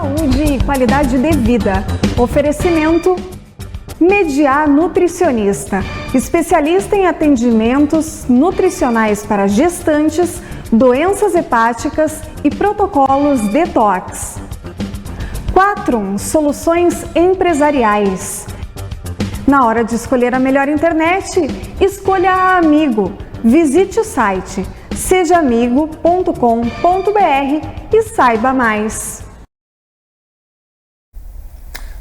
Saúde e qualidade de vida. Oferecimento Mediar Nutricionista, especialista em atendimentos nutricionais para gestantes, doenças hepáticas e protocolos detox. 4 Soluções empresariais. Na hora de escolher a melhor internet, escolha a Amigo. Visite o site sejaamigo.com.br e saiba mais.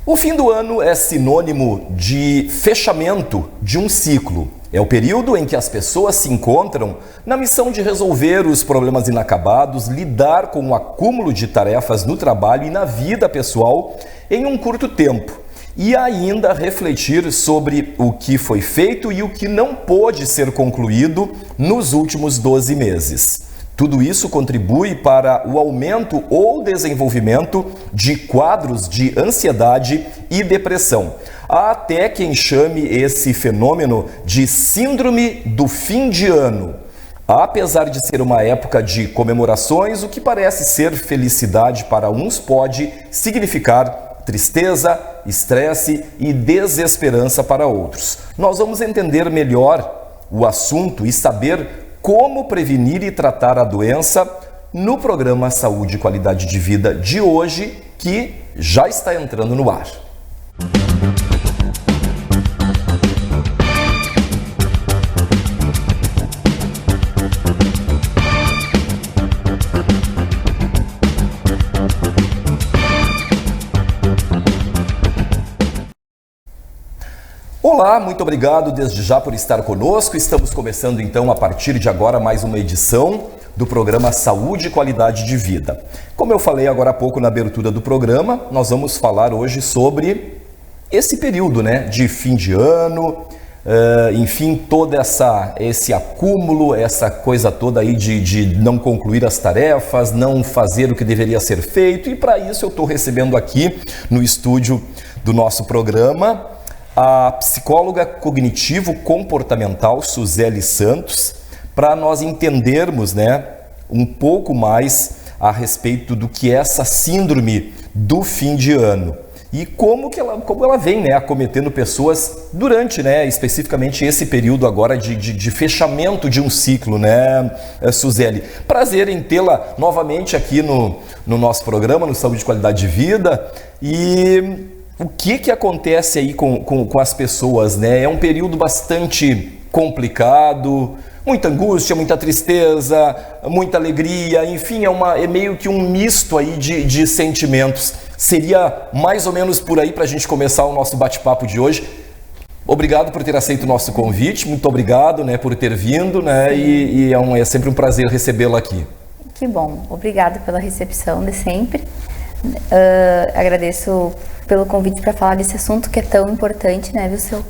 O fim do ano é sinônimo de fechamento de um ciclo. É o período em que as pessoas se encontram na missão de resolver os problemas inacabados, lidar com o acúmulo de tarefas no trabalho e na vida pessoal em um curto tempo. E ainda refletir sobre o que foi feito e o que não pôde ser concluído nos últimos 12 meses. Tudo isso contribui para o aumento ou desenvolvimento de quadros de ansiedade e depressão. Há até quem chame esse fenômeno de síndrome do fim de ano. Apesar de ser uma época de comemorações, o que parece ser felicidade para uns pode significar tristeza, estresse e desesperança para outros. Nós vamos entender melhor o assunto e saber como prevenir e tratar a doença no programa Saúde e Qualidade de Vida de hoje, que já está entrando no ar. Olá, muito obrigado desde já por estar conosco. Estamos começando então a partir de agora mais uma edição do programa Saúde e Qualidade de Vida. Como eu falei agora há pouco na abertura do programa, nós vamos falar hoje sobre esse período, de fim de ano, enfim, todo esse acúmulo, essa coisa toda aí de não concluir as tarefas, não fazer o que deveria ser feito. E para isso eu estou recebendo aqui no estúdio do nosso programa a psicóloga cognitivo-comportamental Suzeli Santos, para nós entendermos um pouco mais a respeito do que é essa síndrome do fim de ano e como ela vem acometendo pessoas durante especificamente esse período agora de fechamento de um ciclo, Suzeli. Prazer em tê-la novamente aqui no nosso programa, no Saúde e Qualidade de Vida. E o que acontece aí com as pessoas, É um período bastante complicado, muita angústia, muita tristeza, muita alegria, enfim, é meio que um misto aí de sentimentos. Seria mais ou menos por aí para a gente começar o nosso bate-papo de hoje. Obrigado por ter aceito o nosso convite, muito obrigado por ter vindo, e é sempre um prazer recebê-lo aqui. Que bom, obrigado pela recepção de sempre. Agradeço pelo convite para falar desse assunto que é tão importante, Wilson?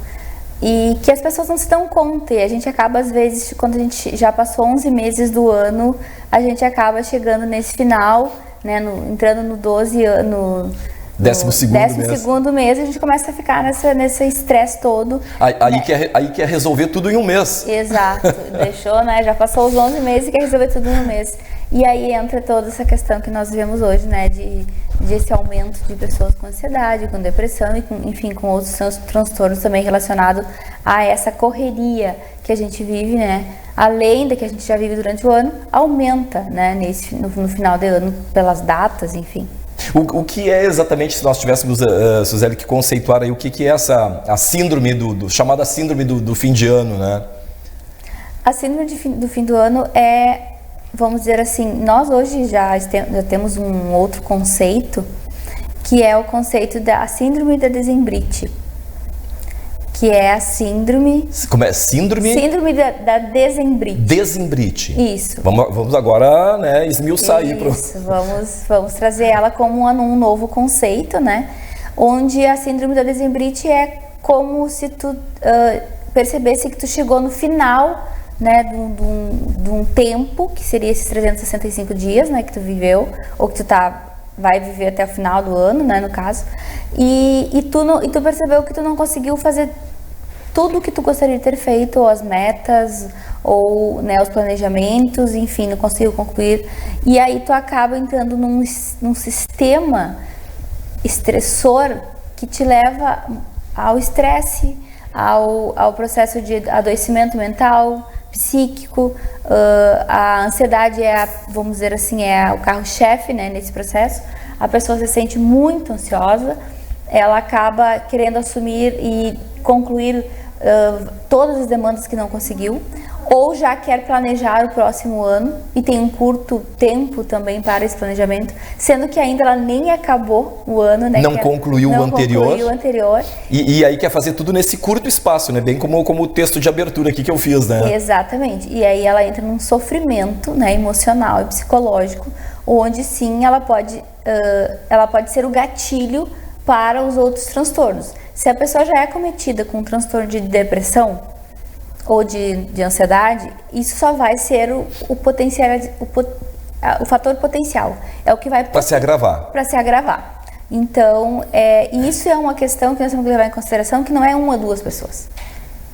E que as pessoas não se dão conta, e a gente acaba, às vezes, quando a gente já passou 11 meses do ano, a gente acaba chegando nesse final, entrando no 12 ano, 12º mês, a gente começa a ficar nesse estresse todo. Aí quer resolver tudo em um mês. Exato, deixou, já passou os 11 meses e quer resolver tudo em um mês. E aí entra toda essa questão que nós vivemos hoje, de esse aumento de pessoas com ansiedade, com depressão e com outros transtornos também relacionados a essa correria que a gente vive, além da que a gente já vive durante o ano, aumenta, no final do ano, pelas datas, enfim. O que é exatamente, se nós tivéssemos, Suzeli, que conceituar aí, o que é a síndrome chamada síndrome do fim de ano, A síndrome do fim do ano é, vamos dizer assim, nós hoje já temos um outro conceito, que é o conceito da síndrome da dezembrite, que é a síndrome... Como é? Síndrome? Síndrome da dezembrite. Dezembrite. Isso. Vamos agora, esmiuçar aí. Isso, vamos trazer ela como um novo conceito, onde a síndrome da dezembrite é como se tu percebesse que tu chegou no final, de um tempo, que seria esses 365 dias, que tu viveu, ou que tu vai viver até o final do ano, no caso, e tu percebeu que tu não conseguiu fazer tudo o que tu gostaria de ter feito, ou as metas, ou os planejamentos, enfim, não conseguiu concluir, e aí tu acaba entrando num sistema estressor que te leva ao estresse, ao processo de adoecimento mental, psíquico. A ansiedade vamos dizer assim, é o carro-chefe, né, nesse processo. A pessoa se sente muito ansiosa, ela acaba querendo assumir e concluir todas as demandas que não conseguiu, ou já quer planejar o próximo ano e tem um curto tempo também para esse planejamento, sendo que ainda ela nem acabou o ano, né? Não concluiu o anterior. E aí quer fazer tudo nesse curto espaço, né? Bem como o texto de abertura aqui que eu fiz, né? Exatamente. E aí ela entra num sofrimento, né, emocional e psicológico, onde sim ela pode ser o gatilho para os outros transtornos. Se a pessoa já é acometida com um transtorno de depressão ou de ansiedade, isso só vai ser o fator potencial. É o que vai para se agravar. Então, isso é uma questão que nós temos que levar em consideração, que não é uma ou duas pessoas.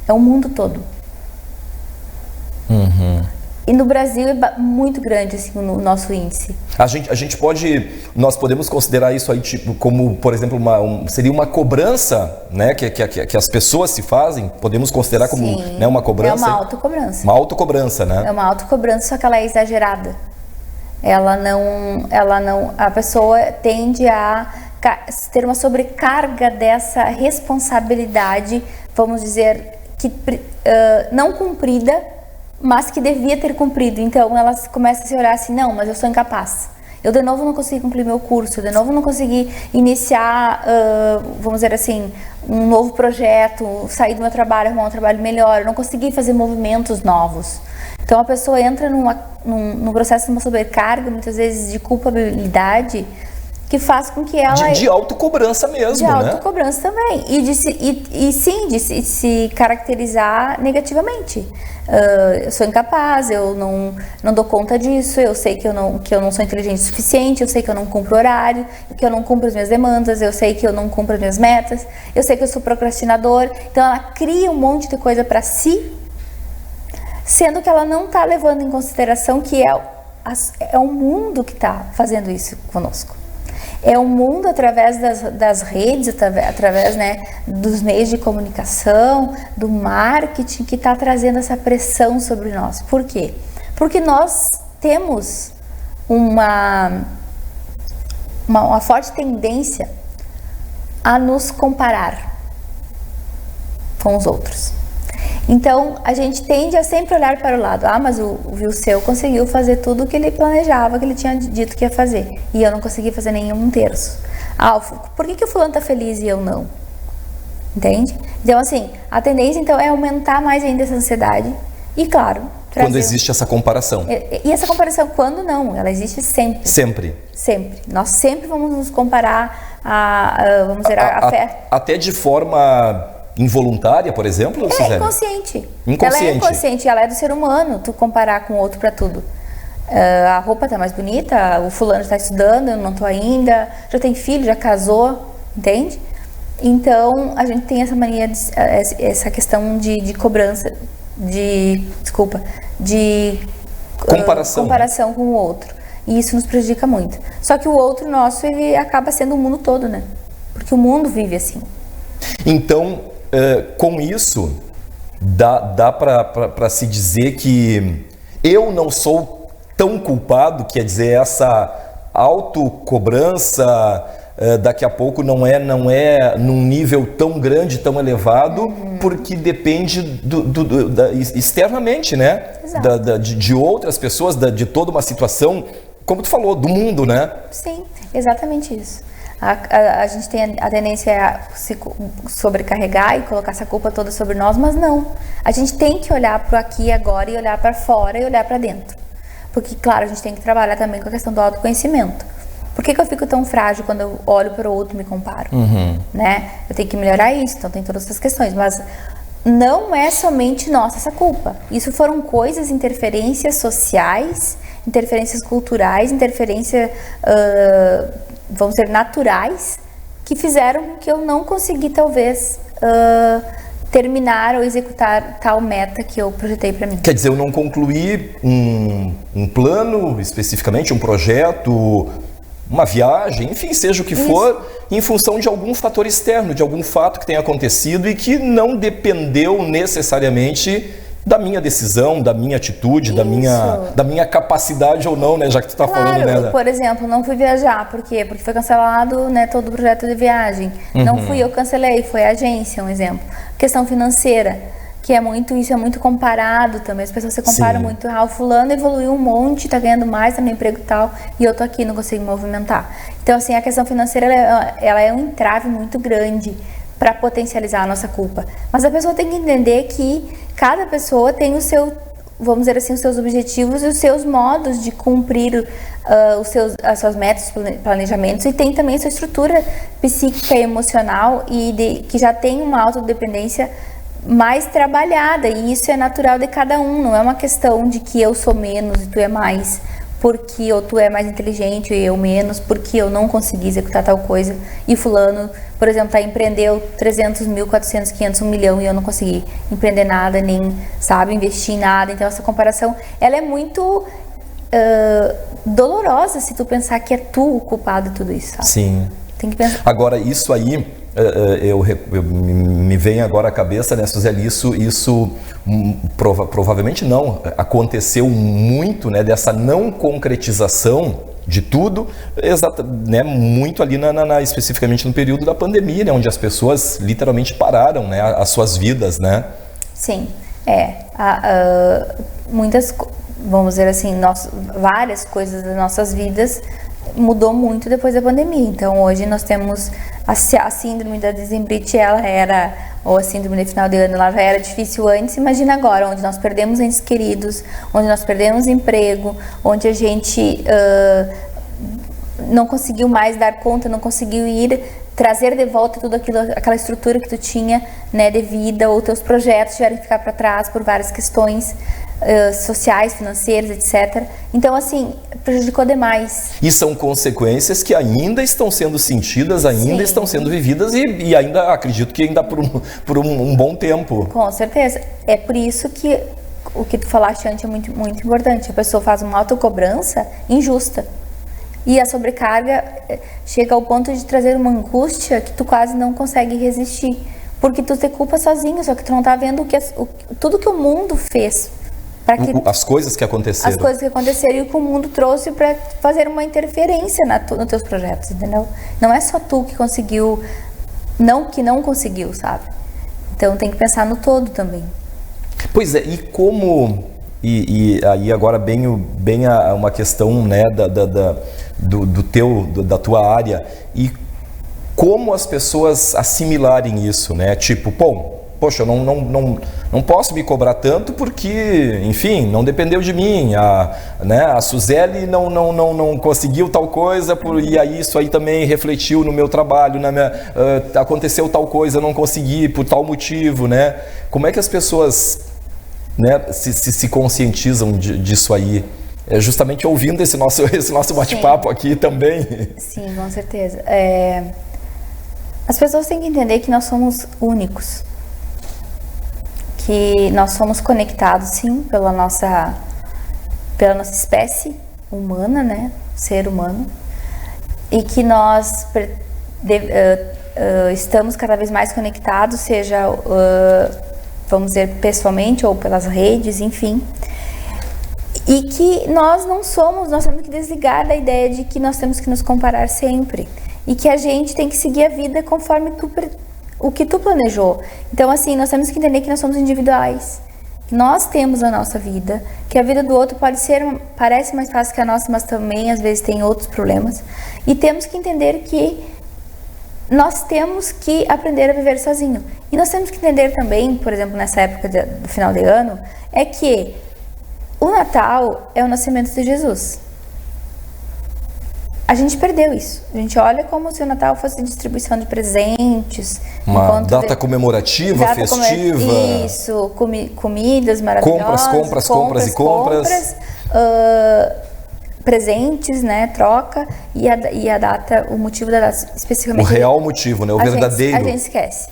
É o mundo todo. E no Brasil é muito grande assim, o nosso índice. Nós podemos considerar isso aí tipo, como, por exemplo, seria uma cobrança, né, que as pessoas se fazem? Podemos considerar como, né, uma cobrança? É uma autocobrança. Uma autocobrança, né? É uma autocobrança, só que ela é exagerada. A pessoa tende a ter uma sobrecarga dessa responsabilidade, vamos dizer, que não cumprida, mas que devia ter cumprido. Então ela começa a se olhar assim, não, mas eu sou incapaz. Eu de novo não consegui concluir meu curso, eu de novo não consegui iniciar, vamos dizer assim, um novo projeto, sair do meu trabalho, arrumar um trabalho melhor, eu não consegui fazer movimentos novos. Então a pessoa entra num processo de uma sobrecarga, muitas vezes de culpabilidade, que faz com que ela... De autocobrança mesmo, né? De autocobrança também. E de se caracterizar negativamente. Eu sou incapaz, eu não dou conta disso, eu sei que eu não sou inteligente o suficiente, eu sei que eu não cumpro horário, que eu não cumpro as minhas demandas, eu sei que eu não cumpro as minhas metas, eu sei que eu sou procrastinador. Então ela cria um monte de coisa para si, sendo que ela não está levando em consideração que é o mundo que está fazendo isso conosco. É o mundo através das redes, através, né, dos meios de comunicação, do marketing, que está trazendo essa pressão sobre nós. Por quê? Porque nós temos uma forte tendência a nos comparar com os outros. Então, a gente tende a sempre olhar para o lado. Mas o Vilseu conseguiu fazer tudo o que ele planejava, que ele tinha dito que ia fazer. E eu não consegui fazer nenhum terço. Por que o fulano está feliz e eu não? Entende? Então, assim, a tendência, então, é aumentar mais ainda essa ansiedade. E, claro... Quando existe essa comparação. E essa comparação, quando não? Ela existe sempre. Sempre. Sempre. Nós sempre vamos nos comparar vamos dizer, a fé. Até de forma... involuntária, por exemplo, Suzane? Inconsciente. Ela é inconsciente, ela é do ser humano, tu comparar com o outro para tudo. A roupa tá mais bonita, o fulano está estudando, eu não tô ainda, já tem filho, já casou, entende? Então, a gente tem essa mania, essa questão de cobrança, de comparação com o outro. E isso nos prejudica muito. Só que o outro nosso, ele acaba sendo o mundo todo, né? Porque o mundo vive assim. Então, com isso, dá para se dizer que eu não sou tão culpado, quer dizer, essa autocobrança daqui a pouco não é num nível tão grande, tão elevado, porque depende externamente, né? De outras pessoas, de toda uma situação, como tu falou, do mundo, né? Sim, exatamente isso. A gente tem a tendência a se sobrecarregar e colocar essa culpa toda sobre nós, mas não. A gente tem que olhar para o aqui e agora e olhar para fora e olhar para dentro. Porque, claro, a gente tem que trabalhar também com a questão do autoconhecimento. Por que eu fico tão frágil quando eu olho para o outro e me comparo? Né? Eu tenho que melhorar isso, então tem todas essas questões. Mas não é somente nossa essa culpa. Isso foram coisas, interferências sociais, interferências culturais, vamos dizer, naturais, que fizeram que eu não consegui, talvez, terminar ou executar tal meta que eu projetei para mim. Quer dizer, eu não concluí um plano, especificamente, um projeto, uma viagem, enfim, seja o que for, em função de algum fator externo, de algum fato que tenha acontecido e que não dependeu necessariamente da minha decisão, da minha atitude, da minha capacidade ou não, né, já que tu tá falando, né? Por exemplo, não fui viajar, por quê? Porque foi cancelado, né, todo o projeto de viagem. Não fui eu que cancelei, foi a agência, um exemplo. Questão financeira, que isso é muito comparado também, as pessoas se comparam muito, o fulano evoluiu um monte, tá ganhando mais, tá no emprego e tal, e eu tô aqui, não consigo me movimentar. Então, assim, a questão financeira, ela é um entrave muito grande para potencializar a nossa culpa. Mas a pessoa tem que entender que cada pessoa tem o seu, vamos dizer assim, os seus objetivos e os seus modos de cumprir as suas metas, planejamentos, e tem também a sua estrutura psíquica e emocional que já tem uma autodependência mais trabalhada, e isso é natural de cada um, não é uma questão de que eu sou menos e tu é mais, porque ou tu é mais inteligente e eu menos, porque eu não consegui executar tal coisa, e fulano, por exemplo, empreendeu 300 mil, 400, 500, 1 milhão e eu não consegui empreender nada, nem, sabe, investir em nada. Então essa comparação, ela é muito dolorosa se tu pensar que é tu o culpado de tudo isso, sabe? Sim. Tem que pensar. Agora, isso aí, me vem agora à cabeça, né, Suzeli, isso provavelmente não, aconteceu muito, né, dessa não concretização de tudo, né, muito ali especificamente no período da pandemia, né, onde as pessoas literalmente pararam, né, as suas vidas, né? Sim, muitas, vamos dizer assim, várias coisas das nossas vidas mudou muito depois da pandemia. Então hoje nós temos a síndrome da Desembrite, ou a síndrome de final de ano, ela já era difícil antes. Imagina agora, onde nós perdemos entes queridos, onde nós perdemos emprego, onde a gente não conseguiu mais dar conta, não conseguiu trazer de volta tudo aquilo, aquela estrutura que tu tinha, né, de vida, ou teus projetos tiveram que ficar para trás por várias questões sociais, financeiras, etc. Então, assim, prejudicou demais. E são consequências que ainda estão sendo sentidas, ainda estão sendo vividas e ainda, acredito que ainda por um bom tempo. Com certeza. É por isso que o que tu falaste antes é muito, muito importante. A pessoa faz uma autocobrança injusta. E a sobrecarga chega ao ponto de trazer uma angústia que tu quase não consegue resistir. Porque tu te culpa sozinho, só que tu não tá vendo tudo que o mundo fez. As coisas que aconteceram. As coisas que aconteceram e o que o mundo trouxe para fazer uma interferência nos teus projetos, entendeu? Não é só tu que conseguiu, que não conseguiu, sabe? Então tem que pensar no todo também. Pois é, e como... E aí agora bem uma questão, né, da tua área, e como as pessoas assimilarem isso, né? Tipo, poxa, eu não posso me cobrar tanto porque, enfim, não dependeu de mim. A Suzeli não conseguiu tal coisa, e aí isso aí também refletiu no meu trabalho, aconteceu tal coisa, eu não consegui por tal motivo, né? Como é que as pessoas, né, se conscientizam disso aí? Justamente ouvindo esse nosso bate-papo aqui também. Sim, com certeza. As pessoas têm que entender que nós somos únicos. Que nós somos conectados, sim, pela nossa espécie humana, né, ser humano, e que nós estamos cada vez mais conectados, seja, vamos dizer, pessoalmente ou pelas redes, enfim, e que nós temos que desligar da ideia de que nós temos que nos comparar sempre, e que a gente tem que seguir a vida conforme o que tu planejou. Então, assim, nós temos que entender que nós somos individuais. Nós temos a nossa vida, que a vida do outro parece mais fácil que a nossa, mas também às vezes tem outros problemas. E temos que entender que nós temos que aprender a viver sozinho. E nós temos que entender também, por exemplo, nessa época do final de ano, é que o Natal é o nascimento de Jesus. A gente perdeu isso. A gente olha como se o Natal fosse distribuição de presentes. Uma data comemorativa, festiva. Isso, comidas maravilhosas. Compras. Presentes, né, troca. E a data, o motivo da data especificamente. O real motivo, né, o verdadeiro. A gente esquece.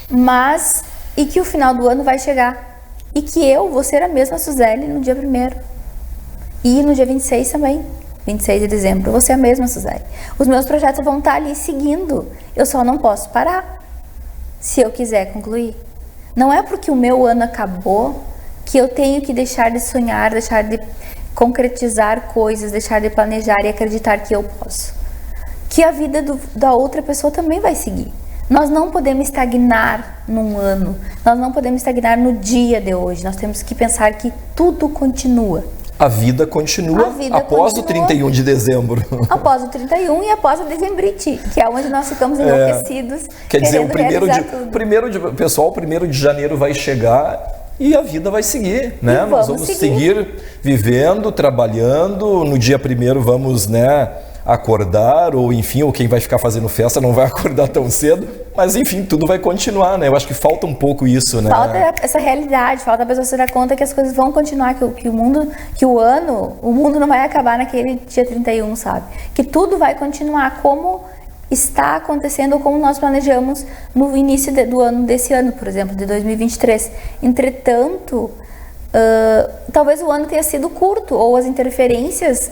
Mas, e que o final do ano vai chegar. E que eu vou ser a mesma Suzeli no dia 1º. E no dia 26 também. 26 de dezembro. Você é a mesma, Suzeli. Os meus projetos vão estar ali seguindo. Eu só não posso parar se eu quiser concluir. Não é porque o meu ano acabou que eu tenho que deixar de sonhar, deixar de concretizar coisas, deixar de planejar e acreditar que eu posso. Que a vida da outra pessoa também vai seguir. Nós não podemos estagnar num ano, nós não podemos estagnar no dia de hoje, nós temos que pensar que tudo continua. A vida continua após o 31 de dezembro. Após o 31 e após a dezembrite, que é onde nós ficamos enlouquecidos. Quer dizer, o primeiro de janeiro vai chegar e a vida vai seguir, né? Nós vamos seguir vivendo, trabalhando. No dia 1º vamos, né, acordar, ou enfim, ou quem vai ficar fazendo festa não vai acordar tão cedo, mas enfim, tudo vai continuar, né? Eu acho que falta um pouco isso, né? Falta essa realidade, falta a pessoa se dar conta que as coisas vão continuar, que o mundo não vai acabar naquele dia 31, sabe? Que tudo vai continuar como está acontecendo ou como nós planejamos no início desse ano, por exemplo, de 2023. Entretanto, talvez o ano tenha sido curto, ou as interferências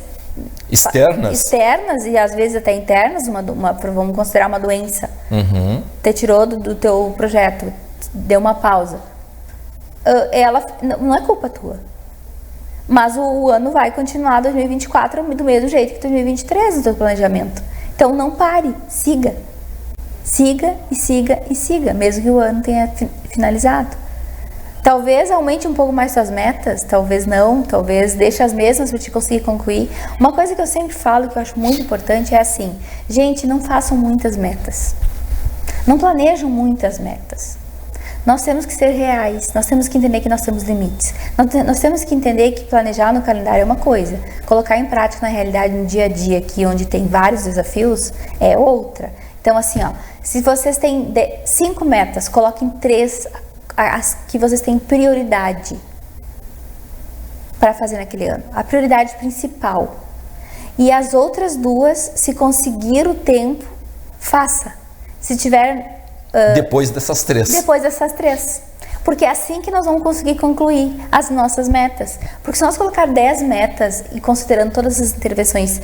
externas e às vezes até internas, vamos considerar uma doença, te tirou do teu projeto, deu uma pausa. Ela não é culpa tua, mas o ano vai continuar 2024 do mesmo jeito que 2023 no teu planejamento. Então não pare, siga e siga, mesmo que o ano tenha finalizado. Talvez aumente um pouco mais suas metas, talvez não, talvez deixe as mesmas para te conseguir concluir. Uma coisa que eu sempre falo, que eu acho muito importante, é assim: gente, não façam muitas metas. Não planejam muitas metas. Nós temos que ser reais, nós temos que entender que nós temos limites. Nós temos que entender que planejar no calendário é uma coisa, colocar em prática na realidade, no dia a dia, aqui onde tem vários desafios, é outra. Então assim, se vocês têm 5 metas, coloquem 3 as que vocês têm prioridade para fazer naquele ano, a prioridade principal, e as outras 2, se conseguir o tempo, faça. Se tiver depois dessas 3, porque é assim que nós vamos conseguir concluir as nossas metas. Porque se nós colocar 10 metas e considerando todas as intervenções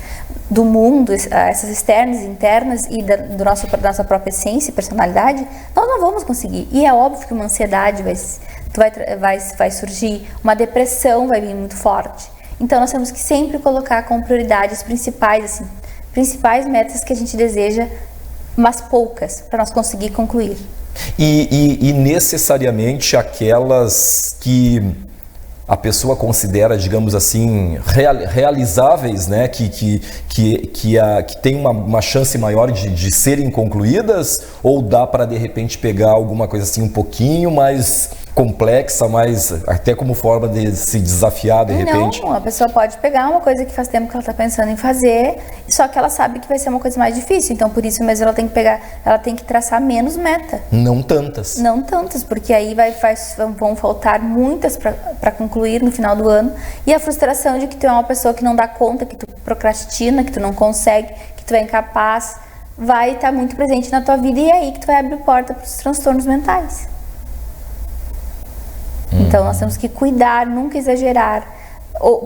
do mundo, essas externas e internas, e da nossa própria essência e personalidade, nós não vamos conseguir. E é óbvio que uma ansiedade vai surgir, uma depressão vai vir muito forte. Então nós temos que sempre colocar como prioridades principais, principais metas que a gente deseja, mas poucas, para nós conseguir concluir. E necessariamente aquelas que a pessoa considera, digamos assim, realizáveis, né? Que tem uma chance maior de serem concluídas, ou dá para de repente pegar alguma coisa assim um pouquinho mais complexa, mas até como forma de se desafiar de repente? Não, a pessoa pode pegar uma coisa que faz tempo que ela está pensando em fazer, só que ela sabe que vai ser uma coisa mais difícil, então por isso mesmo ela tem que traçar menos meta. Não tantas, porque aí vão faltar muitas para concluir no final do ano, e a frustração de que tu é uma pessoa que não dá conta, que tu procrastina, que tu não consegue, que tu é incapaz, vai estar muito presente na tua vida, e é aí que tu vai abrir porta para os transtornos mentais. Então nós temos que cuidar, nunca exagerar.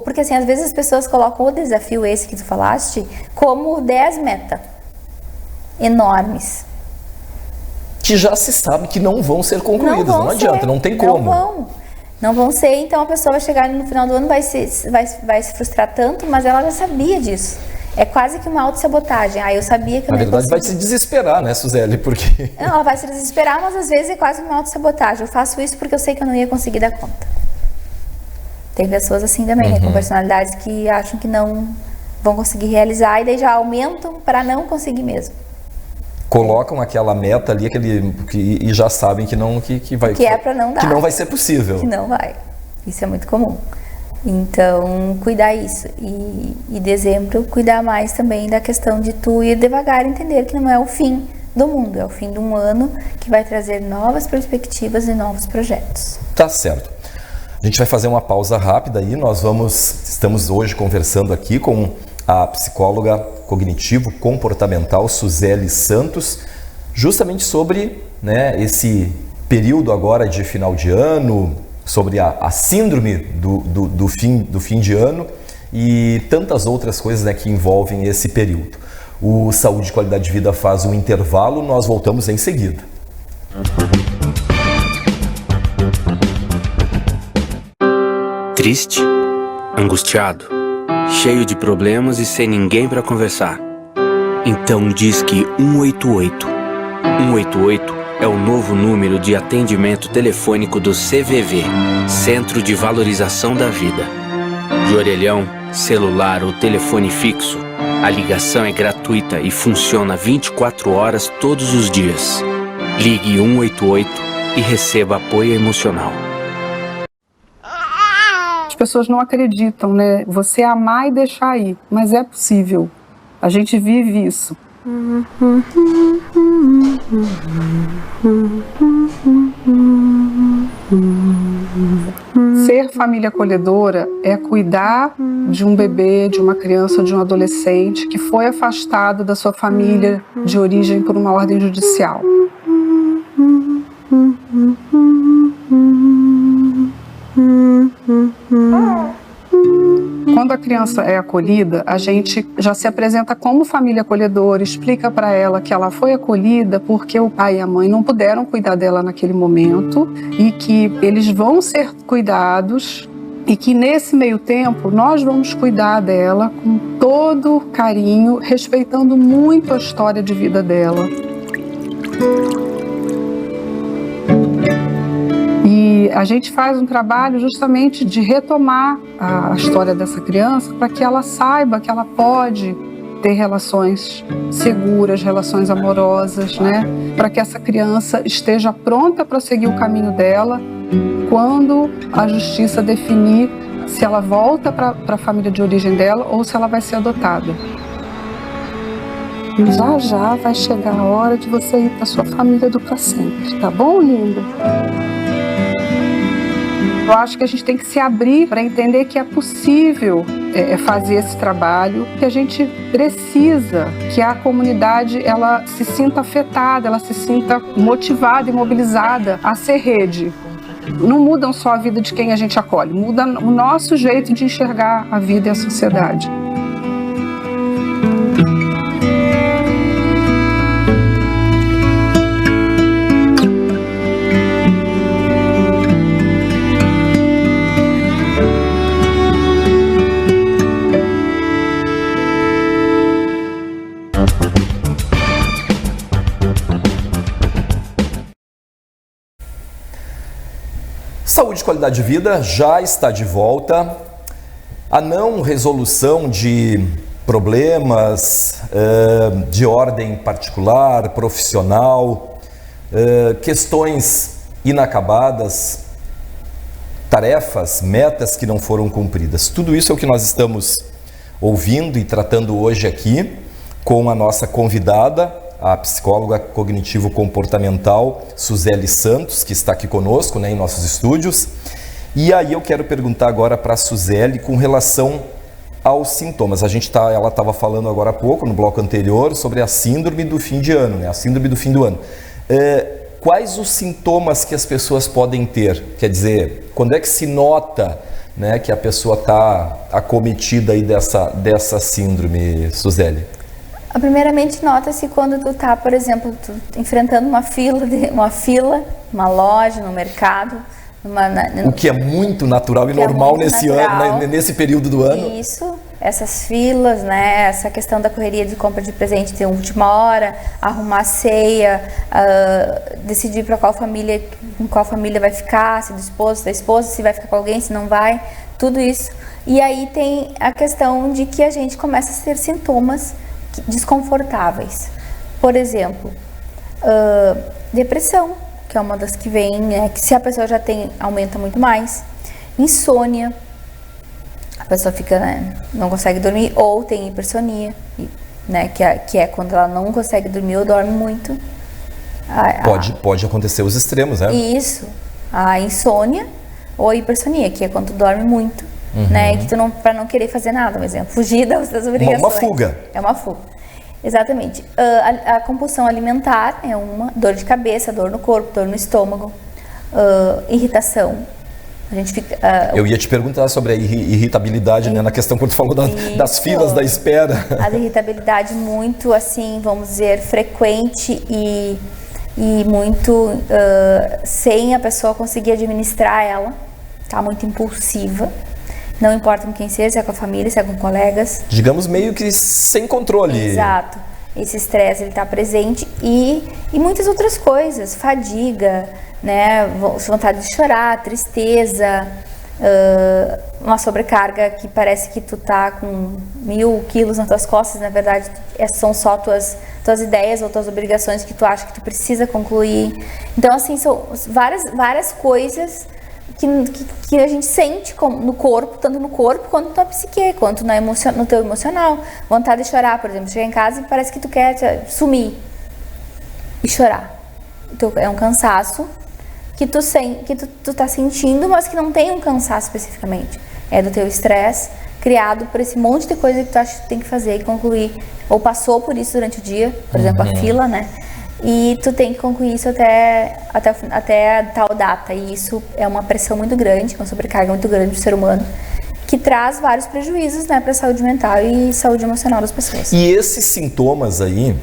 Porque assim, às vezes as pessoas colocam o desafio esse que tu falaste como 10 metas enormes. Que já se sabe que não vão ser concluídas, não adianta, não tem como. Não vão ser, então a pessoa vai chegar no final do ano, vai se frustrar tanto, mas ela já sabia disso. É quase que uma autossabotagem. Eu sabia que eu não ia conseguir. Na verdade, vai se desesperar, né, Suzeli? Porque... Não, ela vai se desesperar, mas às vezes é quase uma autossabotagem. Eu faço isso porque eu sei que eu não ia conseguir dar conta. Tem pessoas assim também, né, com personalidades que acham que não vão conseguir realizar e daí já aumentam para não conseguir mesmo. Colocam aquela meta ali e já sabem que é para não dar. Que não vai ser possível. Que não vai. Isso é muito comum. Então, cuidar isso. E dezembro, cuidar mais também da questão de tu ir devagar, entender que não é o fim do mundo, é o fim de um ano que vai trazer novas perspectivas e novos projetos. Tá certo. A gente vai fazer uma pausa rápida aí. Estamos hoje conversando aqui com a psicóloga cognitivo-comportamental Suzeli Santos, justamente sobre, né, esse período agora de final de ano, sobre a síndrome do fim de ano e tantas outras coisas, né, que envolvem esse período. O Saúde e Qualidade de Vida faz um intervalo, nós voltamos em seguida. Triste, angustiado, cheio de problemas e sem ninguém para conversar. Então disque 188. 188 é o novo número de atendimento telefônico do CVV, Centro de Valorização da Vida. De orelhão, celular ou telefone fixo, a ligação é gratuita e funciona 24 horas todos os dias. Ligue 188 e receba apoio emocional. As pessoas não acreditam, né? Você amar e deixar ir, mas é possível. A gente vive isso. Ser família acolhedora é cuidar de um bebê, de uma criança, de um adolescente que foi afastado da sua família de origem por uma ordem judicial. Quando a criança é acolhida, a gente já se apresenta como família acolhedora, explica para ela que ela foi acolhida porque o pai e a mãe não puderam cuidar dela naquele momento e que eles vão ser cuidados e que nesse meio tempo nós vamos cuidar dela com todo carinho, respeitando muito a história de vida dela. E a gente faz um trabalho justamente de retomar a história dessa criança para que ela saiba que ela pode ter relações seguras, relações amorosas, né? Para que essa criança esteja pronta para seguir o caminho dela quando a justiça definir se ela volta para a família de origem dela ou se ela vai ser adotada. E já vai chegar a hora de você ir para sua família do pra sempre, tá bom, linda? Eu acho que a gente tem que se abrir para entender que é possível fazer esse trabalho, que a gente precisa que a comunidade ela se sinta afetada, ela se sinta motivada e mobilizada a ser rede. Não mudam só a vida de quem a gente acolhe, muda o nosso jeito de enxergar a vida e a sociedade. Saúde e Qualidade de Vida já está de volta. A não resolução de problemas de ordem particular, profissional, questões inacabadas, tarefas, metas que não foram cumpridas. Tudo isso é o que nós estamos ouvindo e tratando hoje aqui com a nossa convidada, a psicóloga cognitivo-comportamental Suzeli Santos, que está aqui conosco, né, em nossos estúdios. E aí eu quero perguntar agora para a Suzeli com relação aos sintomas. Ela estava falando agora há pouco, no bloco anterior, sobre a síndrome do fim de ano, né, a síndrome do fim do ano. Quais os sintomas que as pessoas podem ter? Quer dizer, quando é que se nota, né, que a pessoa está acometida aí dessa síndrome, Suzeli? Primeiramente, nota-se quando tu tá, por exemplo, enfrentando uma uma loja, no mercado. O que é muito natural e normal nesse ano, nesse período do ano. Isso, essas filas, né? Essa questão da correria de compra de presente de última hora, arrumar a ceia, decidir com qual família vai ficar, se do esposo, se da esposa, se vai ficar com alguém, se não vai, tudo isso. E aí tem a questão de que a gente começa a ter sintomas desconfortáveis. Por exemplo, depressão, que é uma das que vem, né, que se a pessoa já tem, aumenta muito mais. Insônia, a pessoa fica, né, não consegue dormir, ou tem hipersonia, né, que é quando ela não consegue dormir ou dorme muito. Pode acontecer os extremos, né? Isso, a insônia ou a hipersonia, que é quando tu dorme muito. Né, que tu não, pra não querer fazer nada, por exemplo, fugir das obrigações. Uma fuga. É uma fuga. Exatamente. A compulsão alimentar é uma, dor de cabeça, dor no corpo, dor no estômago, irritação, A gente fica, Eu ia te perguntar sobre a irritabilidade, né, na questão quando tu falou das filas da espera. A irritabilidade muito, assim, vamos dizer, frequente e muito sem a pessoa conseguir administrar ela, tá? Muito impulsiva. Não importa com quem seja, se é com a família, se é com colegas. Digamos, meio que sem controle. Exato. Esse estresse, ele está presente e muitas outras coisas. Fadiga, né? Vontade de chorar, tristeza, uma sobrecarga que parece que tu tá com 1000 quilos nas tuas costas. Na verdade, são só tuas ideias ou tuas obrigações que tu acha que tu precisa concluir. Então, assim, são várias coisas que a gente sente no corpo, tanto no corpo quanto na psique, quanto no teu emocional. Vontade de chorar, por exemplo, chegar em casa e parece que tu quer sumir e chorar. Então, é um cansaço que tu tá sentindo, mas que não tem um cansaço especificamente. É do teu estresse criado por esse monte de coisa que tu acha que tu tem que fazer e concluir, ou passou por isso durante o dia, por exemplo, a fila, né? E tu tem que concluir isso até tal data. E isso é uma pressão muito grande, uma sobrecarga muito grande do ser humano, que traz vários prejuízos, né, para a saúde mental e saúde emocional das pessoas. E esses sintomas aí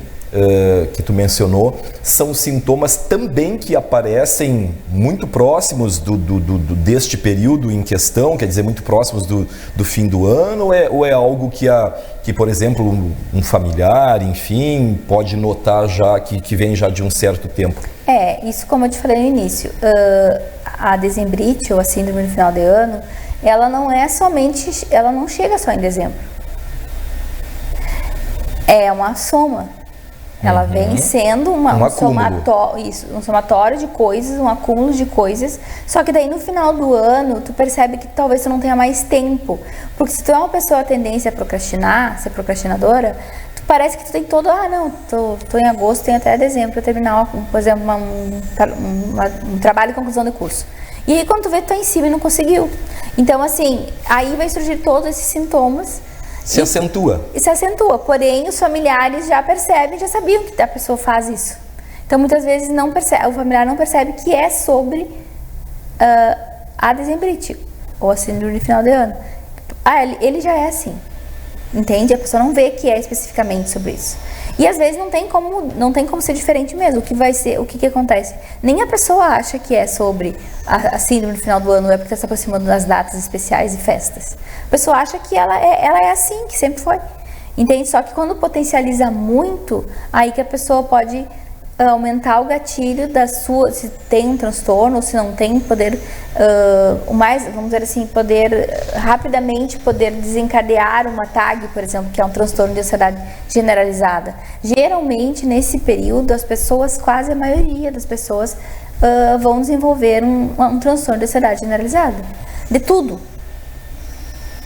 que tu mencionou são sintomas também que aparecem muito próximos deste período em questão, quer dizer, muito próximos do fim do ano, ou é algo que, por exemplo, um familiar, enfim, pode notar já que vem já de um certo tempo? Isso, como eu te falei no início, a desembrite ou a síndrome no final de ano, ela não chega só em dezembro. É uma soma. Ela vem sendo um somatório de coisas, um acúmulo de coisas, só que daí no final do ano tu percebe que talvez tu não tenha mais tempo, porque se tu é uma pessoa a tendência a procrastinar, ser procrastinadora, tu parece que tu tem todo, tô em agosto, tem até dezembro para terminar, por exemplo, um trabalho de conclusão de curso. E aí quando tu vê, tu tá em cima e não conseguiu. Então assim, aí vai surgir todos esses sintomas. Se acentua, porém os familiares já percebem, já sabiam que a pessoa faz isso. Então muitas vezes o familiar não percebe que é sobre a desembrite ou a síndrome de final de ano. Ele já é assim, entende? A pessoa não vê que é especificamente sobre isso. E às vezes não tem como ser diferente mesmo. O que acontece? Nem a pessoa acha que é sobre a síndrome do final do ano, é porque está se aproximando das datas especiais e festas. A pessoa acha que ela é assim, que sempre foi. Entende? Só que quando potencializa muito, aí que a pessoa pode aumentar o gatilho se tem um transtorno, ou se não tem poder, vamos dizer assim, rapidamente poder desencadear uma TAG, por exemplo, que é um transtorno de ansiedade generalizada. Geralmente, nesse período, as pessoas, quase a maioria das pessoas, vão desenvolver um transtorno de ansiedade generalizada. De tudo.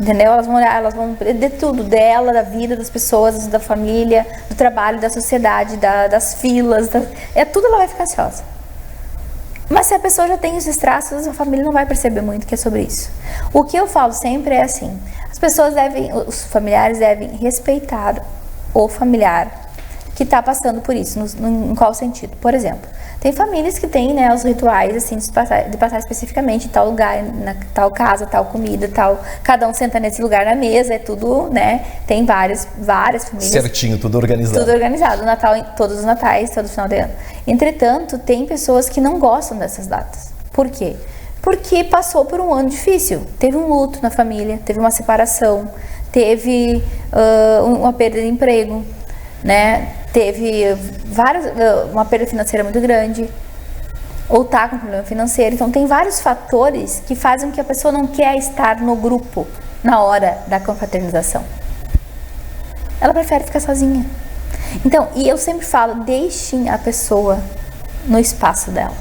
Entendeu? Elas vão de tudo, dela, da vida das pessoas, da família, do trabalho, da sociedade, das filas, tudo ela vai ficar ansiosa. Mas se a pessoa já tem esses traços, a família não vai perceber muito que é sobre isso. O que eu falo sempre é assim, os familiares devem respeitar o familiar que está passando por isso, em qual sentido? Por exemplo, tem famílias que têm, né, os rituais assim, de passar especificamente em tal lugar, na tal casa, tal comida, cada um senta nesse lugar na mesa, é tudo, né? Tem várias famílias. Certinho, tudo organizado. Tudo organizado, Natal, todos os natais, todo final de ano. Entretanto, tem pessoas que não gostam dessas datas. Por quê? Porque passou por um ano difícil. Teve um luto na família, teve uma separação, teve uma perda de emprego, né? Teve uma perda financeira muito grande, ou tá com problema financeiro. Então tem vários fatores que fazem com que a pessoa não quer estar no grupo na hora da confraternização. Ela prefere ficar sozinha. Então, e eu sempre falo, deixem a pessoa no espaço dela.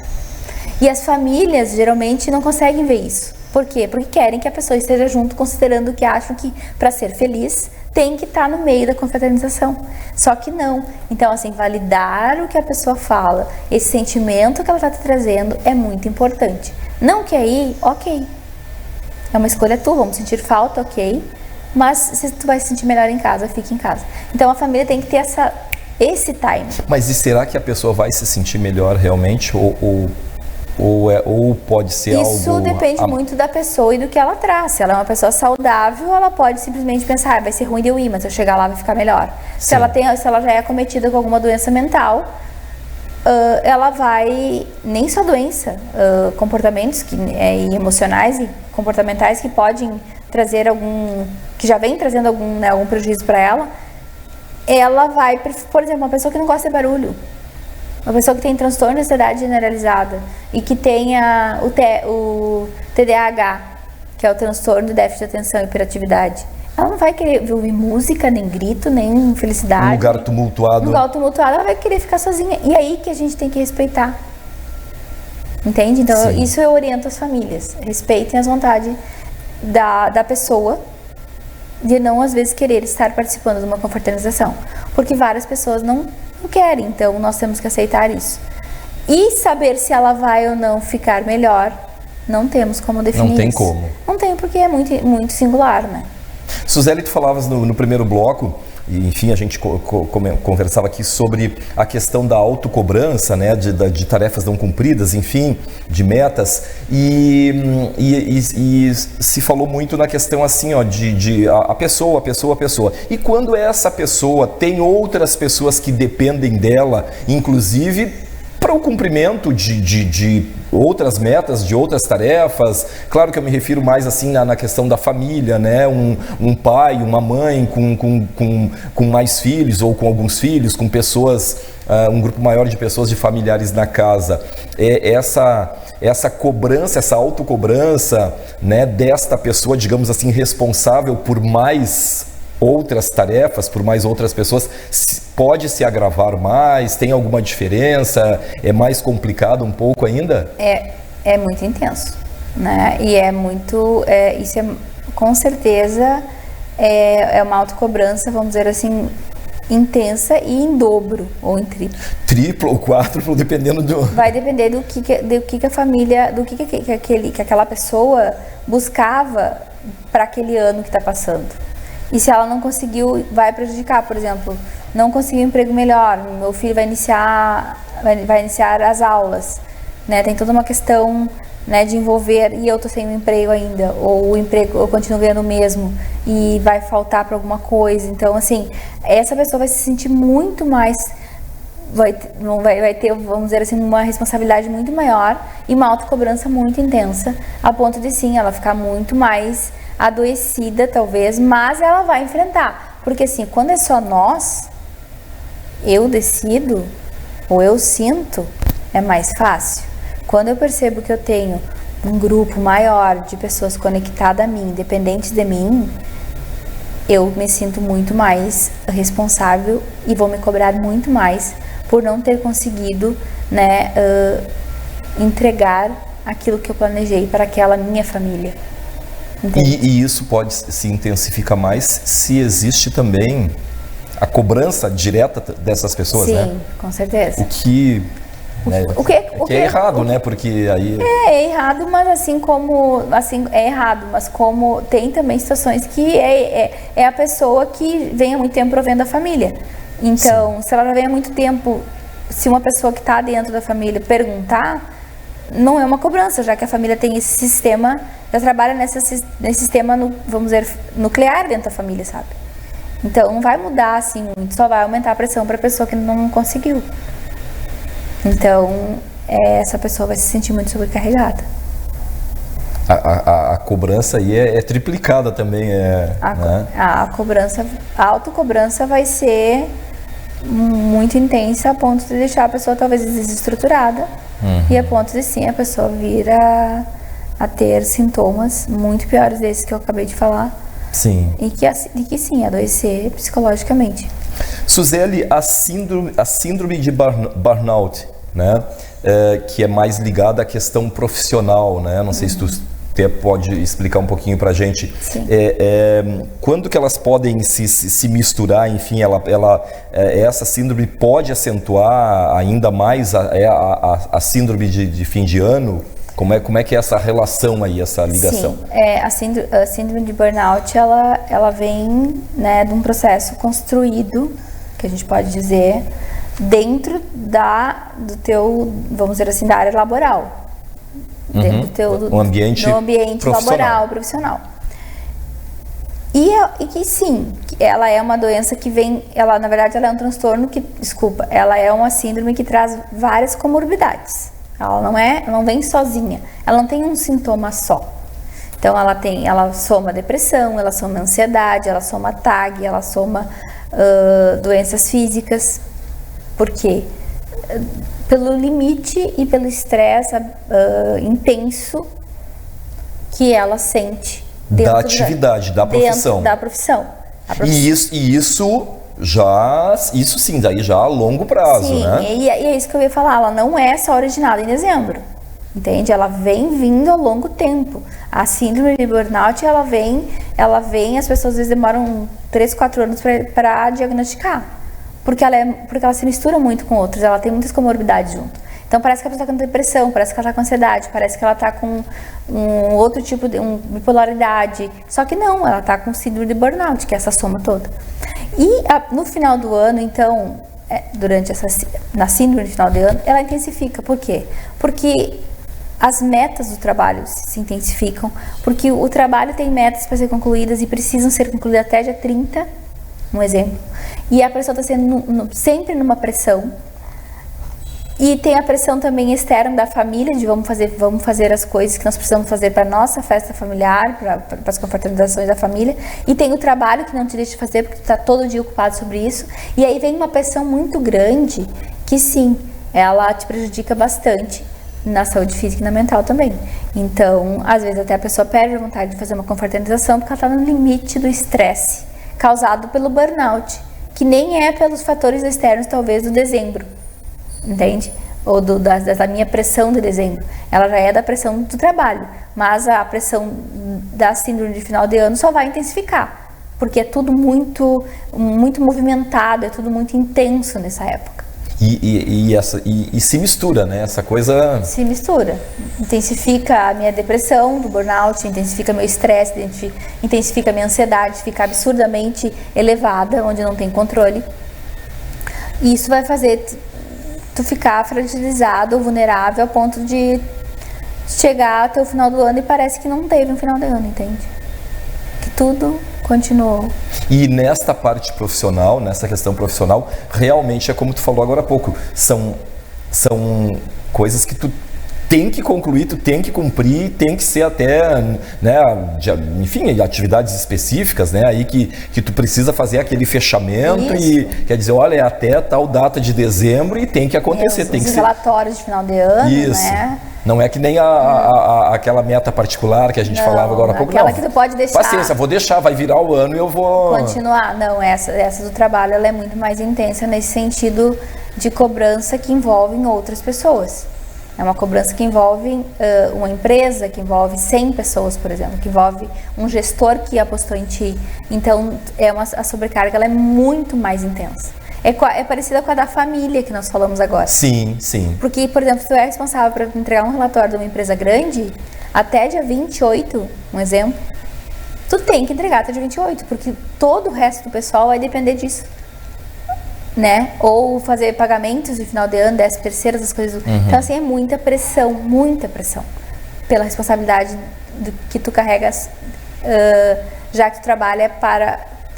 E as famílias geralmente não conseguem ver isso. Por quê? Porque querem que a pessoa esteja junto, considerando que acham que para ser feliz tem que estar no meio da confraternização. Só que não. Então, assim, validar o que a pessoa fala, esse sentimento que ela está te trazendo é muito importante. Não quer ir? Ok. É uma escolha tua, vamos sentir falta, ok. Mas se tu vai se sentir melhor em casa, fique em casa. Então, a família tem que ter esse time. Mas e será que a pessoa vai se sentir melhor realmente? Ou Ou pode ser algo... Isso depende muito da pessoa e do que ela traz. Se ela é uma pessoa saudável, ela pode simplesmente pensar, vai ser ruim de eu ir, mas se eu chegar lá vai ficar melhor. Se ela já é acometida com alguma doença mental, ela vai, nem só doença, comportamentos e emocionais e comportamentais que podem trazer que já vem trazendo algum prejuízo para ela vai, por exemplo, uma pessoa que não gosta de barulho, uma pessoa que tem transtorno de ansiedade generalizada e que tenha o TDAH, que é o transtorno de déficit de atenção e hiperatividade, ela não vai querer ouvir música, nem grito, nem felicidade. Um lugar tumultuado. Ela vai querer ficar sozinha. E aí que a gente tem que respeitar. Entende? Então, isso eu oriento as famílias. Respeitem as vontades da pessoa de não, às vezes, querer estar participando de uma confraternização. Porque várias pessoas não querem. Então, nós temos que aceitar isso. E saber se ela vai ou não ficar melhor, não temos como definir. Não tem isso. como. Não tem, porque é muito, muito singular, né? Suzeli, tu falavas no primeiro bloco, e enfim, a gente conversava aqui sobre a questão da autocobrança, né, de tarefas não cumpridas, enfim, de metas, e se falou muito na questão assim, ó, de a pessoa. E quando essa pessoa tem outras pessoas que dependem dela, inclusive para o cumprimento de outras metas, de outras tarefas. Claro que eu me refiro mais assim na questão da família, né? Um pai, uma mãe com mais filhos ou com alguns filhos, com pessoas, um grupo maior de pessoas, de familiares na casa. Essa cobrança, essa autocobrança, né, desta pessoa, digamos assim, responsável por mais outras tarefas, por mais outras pessoas, pode se agravar mais? Tem alguma diferença? É mais complicado um pouco ainda? É muito intenso, né? E isso é, com certeza, é uma autocobrança, vamos dizer assim, intensa e em dobro ou em triplo. Triplo ou quádruplo, dependendo do... Vai depender do que a família, do que aquela pessoa buscava para aquele ano que está passando. E se ela não conseguiu, vai prejudicar. Por exemplo, não conseguiu um emprego melhor, meu filho vai iniciar as aulas, né? Tem toda uma questão, né, de envolver, e eu tô sem um emprego ainda, ou o emprego eu continuo ganhando o mesmo e vai faltar para alguma coisa. Então, assim, essa pessoa vai se sentir muito mais, vai ter, vamos dizer assim, uma responsabilidade muito maior e uma autocobrança muito intensa, a ponto de, sim, ela ficar muito mais adoecida, talvez, mas ela vai enfrentar. Porque, assim, quando é só nós, eu decido, ou eu sinto, é mais fácil. Quando eu percebo que eu tenho um grupo maior de pessoas conectadas a mim, dependentes de mim, eu me sinto muito mais responsável e vou me cobrar muito mais por não ter conseguido, né, entregar aquilo que eu planejei para aquela minha família. E isso pode se intensificar mais se existe também a cobrança direta dessas pessoas, sim, né? Sim, com certeza. O que é errado, né? Porque aí... É errado, mas é errado, mas como tem também situações que é a pessoa que vem há muito tempo provendo a família. Então, sim, se ela já vem há muito tempo, se uma pessoa que está dentro da família perguntar, não é uma cobrança, já que a família tem esse sistema, já trabalha nesse sistema, vamos dizer, nuclear dentro da família, sabe? Então, não vai mudar assim muito, só vai aumentar a pressão para a pessoa que não conseguiu. Então, essa pessoa vai se sentir muito sobrecarregada. A cobrança aí é triplicada também. Né? A autocobrança vai ser muito intensa, a ponto de deixar a pessoa talvez desestruturada, e a ponto de, sim, a pessoa vir a ter sintomas muito piores desses que eu acabei de falar. Sim. E que sim, adoecer psicologicamente. Suzeli, a síndrome de burnout, né? Que é mais ligada à questão profissional, né? Não sei se tu pode explicar um pouquinho pra gente. Sim. Quando que elas podem se misturar, enfim, essa síndrome pode acentuar ainda mais a síndrome de fim de ano? Como é que é essa relação aí, essa ligação? Sim, a síndrome de burnout, ela vem, né, de um processo construído, que a gente pode dizer, dentro do teu, vamos dizer assim, da área laboral. dentro do teu no ambiente laboral, profissional. E que sim, ela é uma doença que vem, na verdade ela é um transtorno ela é uma síndrome que traz várias comorbidades. Ela não vem sozinha, ela não tem um sintoma só. Então ela soma depressão, ela soma ansiedade, ela soma TAG, ela soma doenças físicas. Por quê? Pelo limite e pelo estresse intenso que ela sente da atividade, da profissão. Da profissão. E isso sim, daí já a longo prazo, sim, né? E é isso que eu ia falar, ela não é só originada em dezembro, entende? Ela vem vindo ao longo tempo. A síndrome de burnout, ela vem, as pessoas às vezes demoram 3, 4 anos para diagnosticar, porque ela se mistura muito com outras, ela tem muitas comorbidades junto. Então parece que a pessoa está com depressão, parece que ela está com ansiedade, parece que ela está com um outro tipo de bipolaridade. Só que não, ela está com síndrome de burnout, que é essa soma toda. E no final do ano, então, na síndrome de final de ano, ela intensifica. Por quê? Porque as metas do trabalho se intensificam, porque o trabalho tem metas para ser concluídas e precisam ser concluídas até dia 30, um exemplo. E a pessoa está sendo sempre numa pressão. E tem a pressão também externa da família, de vamos fazer as coisas que nós precisamos fazer para a nossa festa familiar, para as confraternizações da família. E tem o trabalho que não te deixa fazer, porque tu está todo dia ocupado sobre isso. E aí vem uma pressão muito grande, que sim, ela te prejudica bastante na saúde física e na mental também. Então, às vezes até a pessoa perde a vontade de fazer uma confraternização, porque ela está no limite do estresse causado pelo burnout, que nem é pelos fatores externos, talvez, do dezembro. Entende? Ou da minha pressão de dezembro. Ela já é da pressão do trabalho, mas a pressão da síndrome de final de ano só vai intensificar, porque é tudo muito, muito movimentado, é tudo muito intenso nessa época. E se mistura, né? Essa coisa... Se mistura. Intensifica a minha depressão, do burnout, intensifica meu estresse, intensifica a minha ansiedade, fica absurdamente elevada, onde não tem controle. E isso vai fazer tu ficar fragilizado ou vulnerável a ponto de chegar até o final do ano e parece que não teve um final de ano, entende? Que tudo continuou. E nesta parte profissional, nessa questão profissional, realmente é como tu falou agora há pouco, são coisas que tu tem que concluir, tu tem que cumprir, tem que ser até, né, enfim, atividades específicas, né, aí que tu precisa fazer aquele fechamento. Isso. E quer dizer, olha, é até tal data de dezembro e tem que acontecer. Isso, tem que os ser... relatórios de final de ano, isso. Né? Não é que nem aquela meta particular que a gente falava agora há pouco. Aquela que tu pode deixar. Paciência, vou deixar, vai virar o ano e eu vou... Continuar. Não, essa do trabalho, ela é muito mais intensa nesse sentido de cobrança que envolve outras pessoas. É uma cobrança que envolve uma empresa, que envolve 100 pessoas, por exemplo, que envolve um gestor que apostou em ti. Então, a sobrecarga ela é muito mais intensa. É parecida com a da família que nós falamos agora. Sim, sim. Porque, por exemplo, se tu é responsável para entregar um relatório de uma empresa grande, até dia 28, um exemplo, tu tem que entregar até dia 28, porque todo o resto do pessoal vai depender disso. Né? Ou fazer pagamentos de final de ano, 13º, essas coisas. Uhum. Então, assim, é muita pressão pela responsabilidade que tu carregas, já que tu trabalha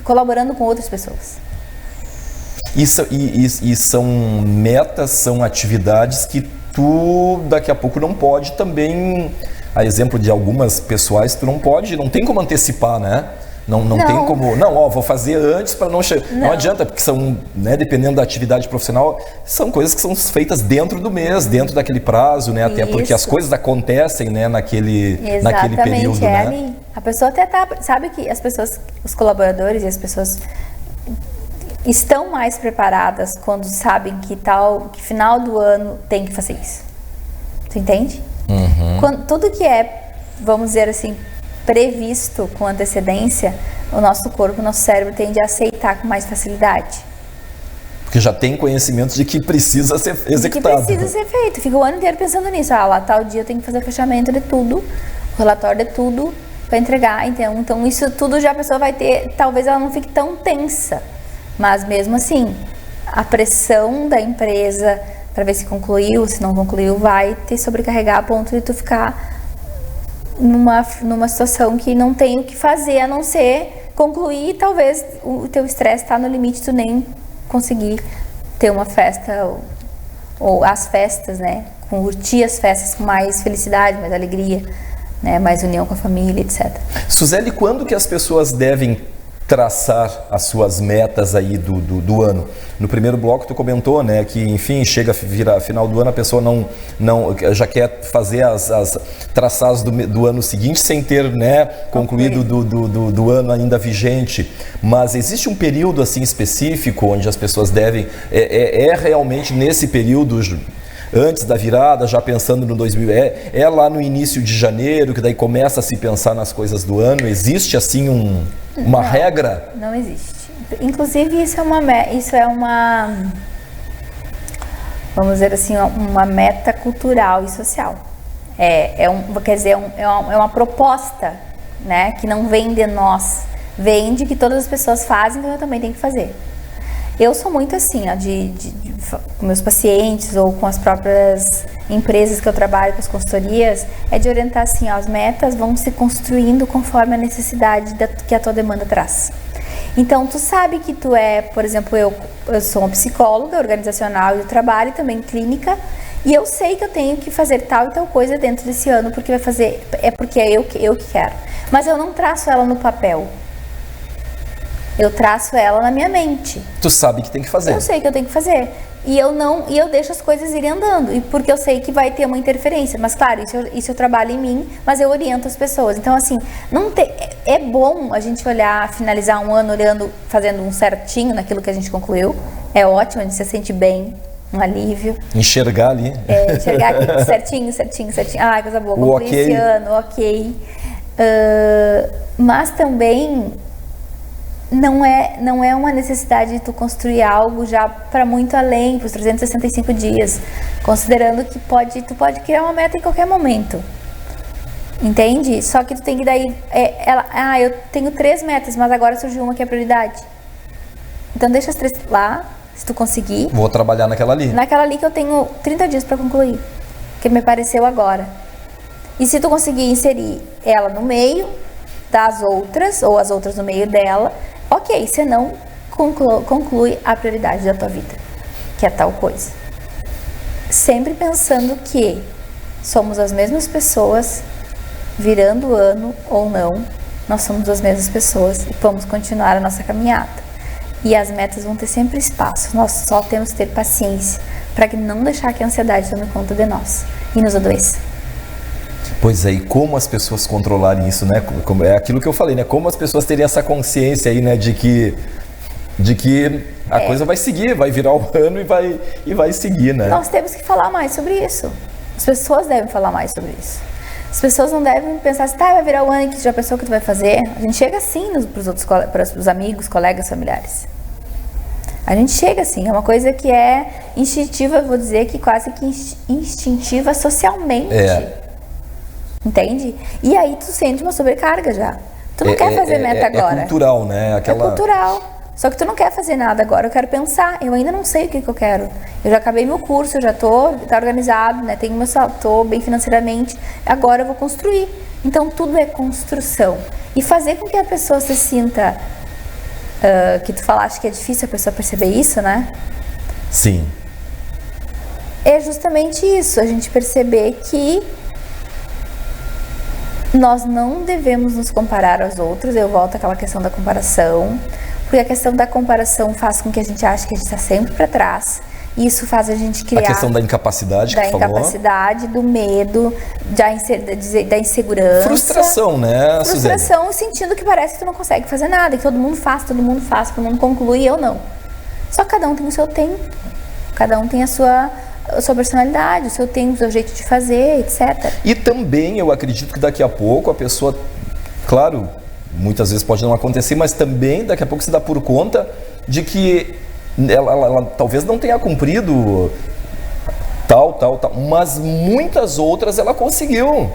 colaborando com outras pessoas. E são metas, são atividades que tu daqui a pouco não pode também, a exemplo de algumas pessoais, tu não tem como antecipar, né? Não tem como, vou fazer antes para não chegar. Não adianta, porque são, né, dependendo da atividade profissional, são coisas que são feitas dentro do mês, dentro daquele prazo, né? Até porque as coisas acontecem, né, naquele período, né? Ali. A pessoa até sabe que os colaboradores e as pessoas estão mais preparadas quando sabem que final do ano tem que fazer isso. Tu entende? Uhum. Tudo que é, vamos dizer assim, previsto com antecedência, o nosso corpo, o nosso cérebro tende a aceitar com mais facilidade. Porque já tem conhecimento de que precisa ser executado. De que precisa ser feito. Fica o ano inteiro pensando nisso. Lá tal dia eu tenho que fazer o fechamento de tudo, o relatório de tudo para entregar. Então isso tudo já a pessoa vai ter, talvez ela não fique tão tensa. Mas mesmo assim, a pressão da empresa, para ver se concluiu, se não concluiu, vai te sobrecarregar a ponto de tu ficar numa situação que não tem o que fazer, a não ser concluir, e talvez o teu estresse está no limite, tu nem conseguir ter uma festa, ou as festas, né, curtir as festas com mais felicidade, mais alegria, né, mais união com a família, etc. Suzeli, quando que as pessoas devem traçar as suas metas aí do ano? No primeiro bloco tu comentou, né, que enfim, chega a virar final do ano, a pessoa não já quer fazer traçar as do ano seguinte sem ter, né, concluído do ano ainda vigente, mas existe um período assim específico onde as pessoas devem, realmente nesse período antes da virada, já pensando no 2000, é lá no início de janeiro, que daí começa a se pensar nas coisas do ano? Existe assim uma regra? Não existe. Inclusive isso é uma, vamos dizer assim, uma meta cultural e social. Quer dizer, é uma proposta, né, que não vem de nós, vem de que todas as pessoas fazem, então eu também tenho que fazer. Eu sou muito assim, ó, com meus pacientes ou com as próprias empresas que eu trabalho, com as consultorias, é de orientar assim, ó, as metas vão se construindo conforme a necessidade que a tua demanda traz. Então, tu sabe que tu por exemplo, eu sou uma psicóloga organizacional e do trabalho, também clínica, e eu sei que eu tenho que fazer tal e tal coisa dentro desse ano, porque porque é eu que quero. Mas eu não traço ela no papel. Eu traço ela na minha mente. Tu sabe que tem que fazer. Eu sei que eu tenho que fazer. E eu deixo as coisas irem andando. E porque eu sei que vai ter uma interferência. Mas claro, isso eu trabalho em mim, mas eu oriento as pessoas. Então, assim, é bom a gente finalizar um ano fazendo um certinho naquilo que a gente concluiu. É ótimo, a gente se sente bem, um alívio. Enxergar ali. Enxergar aqui certinho. Ah, coisa boa, concluí esse ano, ok. Mas também não é uma necessidade de tu construir algo já para muito além, para os 365 dias, considerando que tu pode criar uma meta em qualquer momento, entende? Só que tu tem que eu tenho 3 metas, mas agora surgiu uma que é prioridade, então deixa as 3 lá, se tu conseguir. Vou trabalhar naquela ali que eu tenho 30 dias para concluir, que me pareceu agora, e se tu conseguir inserir ela no meio das outras, ou as outras no meio dela, ok, você não conclui a prioridade da tua vida, que é tal coisa. Sempre pensando que somos as mesmas pessoas, virando o ano ou não, nós somos as mesmas pessoas e vamos continuar a nossa caminhada. E as metas vão ter sempre espaço, nós só temos que ter paciência para não deixar que a ansiedade tome conta de nós e nos adoeça. Pois é, e como as pessoas controlarem isso, né? É aquilo que eu falei, né? Como as pessoas terem essa consciência aí, né? De que a coisa vai seguir, vai virar o ano e vai seguir, né? Nós temos que falar mais sobre isso. As pessoas devem falar mais sobre isso. As pessoas não devem pensar assim, vai virar o ano e que já pensou o que tu vai fazer. A gente chega assim para os amigos, colegas, familiares. A gente chega assim, é uma coisa que é instintiva, eu vou dizer que quase que instintiva socialmente. Entende? E aí tu sente uma sobrecarga já. Tu não quer fazer meta agora. É cultural, né? É cultural. Só que tu não quer fazer nada agora. Eu quero pensar. Eu ainda não sei o que eu quero. Eu já acabei meu curso, eu já tá organizado, né? Tô bem financeiramente. Agora eu vou construir. Então tudo é construção. E fazer com que a pessoa se sinta... que tu falaste que é difícil a pessoa perceber isso, né? Sim. É justamente isso. A gente perceber que nós não devemos nos comparar aos outros. Eu volto àquela questão da comparação, porque a questão da comparação faz com que a gente ache que a gente está sempre para trás, e isso faz a gente criar... A questão da incapacidade, do medo, da insegurança. Frustração, né, Suzeli? Frustração, sentindo que parece que tu não consegue fazer nada, que todo mundo faz, todo mundo conclui, e eu não. Só que cada um tem o seu tempo, cada um tem a sua personalidade, o seu tempo, o seu jeito de fazer, etc. E também eu acredito que daqui a pouco a pessoa, claro, muitas vezes pode não acontecer, mas também daqui a pouco se dá por conta de que ela talvez não tenha cumprido tal, mas muitas outras ela conseguiu.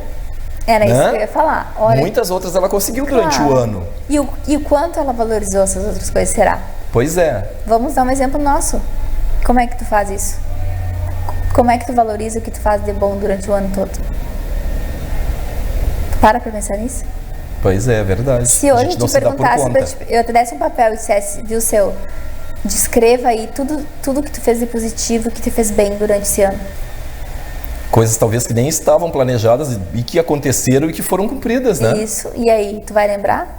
Era isso que eu ia falar. Olha, muitas outras ela conseguiu durante o ano. E o quanto ela valorizou essas outras coisas, será? Pois é. Vamos dar um exemplo nosso. Como é que tu faz isso? Como é que tu valoriza o que tu faz de bom durante o ano todo? Para pra pensar nisso. Pois é verdade. Se hoje te perguntasse, eu te desse um papel e dissesse, viu, seu, descreva aí tudo que tu fez de positivo, que te fez bem durante esse ano. Coisas talvez que nem estavam planejadas e que aconteceram e que foram cumpridas, né? Isso, e aí, tu vai lembrar?